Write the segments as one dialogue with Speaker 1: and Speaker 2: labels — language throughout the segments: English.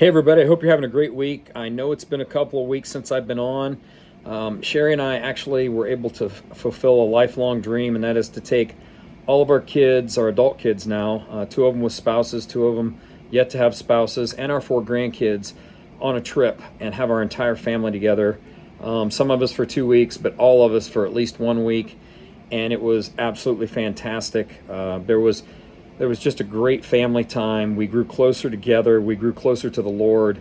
Speaker 1: Hey everybody, I hope you're having a great week. I know it's been a couple of weeks since I've been on. Sherry and I actually were able to fulfill a lifelong dream, and that is to take all of our kids, our adult kids now, two of them with spouses, two of them yet to have spouses, and our four grandkids on a trip and have our entire family together. Some of us for 2 weeks, but all of us for at least 1 week. And it was absolutely fantastic. There was just a great family time. We grew closer together. We grew closer to the Lord.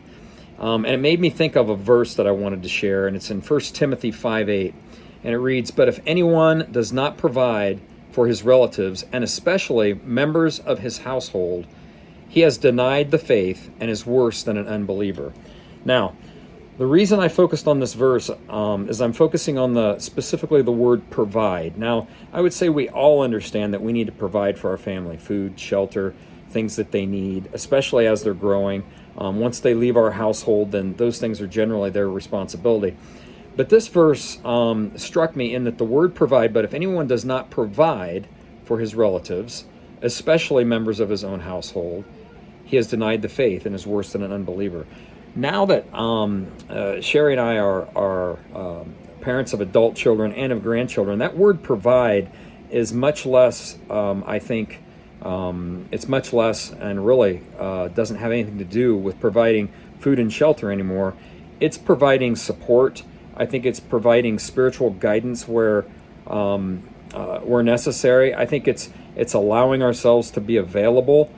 Speaker 1: And it made me think of a verse that I wanted to share, and it's in 1 Timothy 5:8. And it reads, "But if anyone does not provide for his relatives, and especially members of his household, he has denied the faith and is worse than an unbeliever." Now, the reason I focused on this verse is I'm focusing on specifically the word provide. Now, I would say we all understand that we need to provide for our family, food, shelter, things that they need, especially as they're growing. Once they leave our household, then those things are generally their responsibility. But this verse struck me in that the word provide, but if anyone does not provide for his relatives, especially members of his own household, he has denied the faith and is worse than an unbeliever. Now that Sherry and I are parents of adult children and of grandchildren, that word provide is much less, I think, it's much less and really doesn't have anything to do with providing food and shelter anymore. It's providing support. I think it's providing spiritual guidance where necessary. I think it's allowing ourselves to be available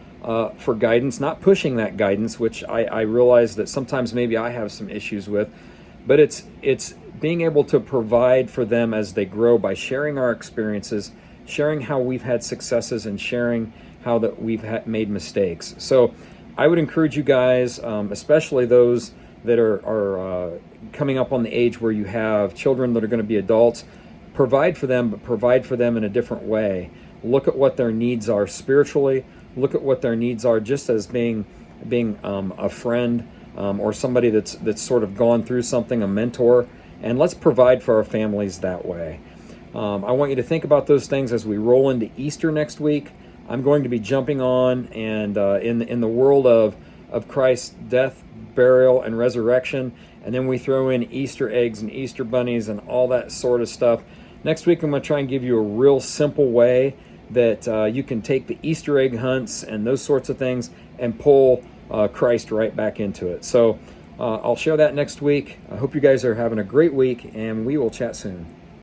Speaker 1: for guidance, not pushing that guidance, which I realize that sometimes maybe I have some issues with, but it's being able to provide for them as they grow by sharing our experiences, sharing how we've had successes, and sharing how that we've made mistakes. So I would encourage you guys, especially those that are coming up on the age where you have children that are going to be adults, provide for them, but provide for them in a different way. Look at what their needs are spiritually. Look at what their needs are just as being a friend or somebody that's sort of gone through something, a mentor, and let's provide for our families that way. I want you to think about those things as we roll into Easter next week. I'm going to be jumping on and in the world of Christ's death, burial, and resurrection, and then we throw in Easter eggs and Easter bunnies and all that sort of stuff. Next week I'm going to try and give you a real simple way that you can take the Easter egg hunts and those sorts of things and pull Christ right back into it. So I'll share that next week. I hope you guys are having a great week, and we will chat soon.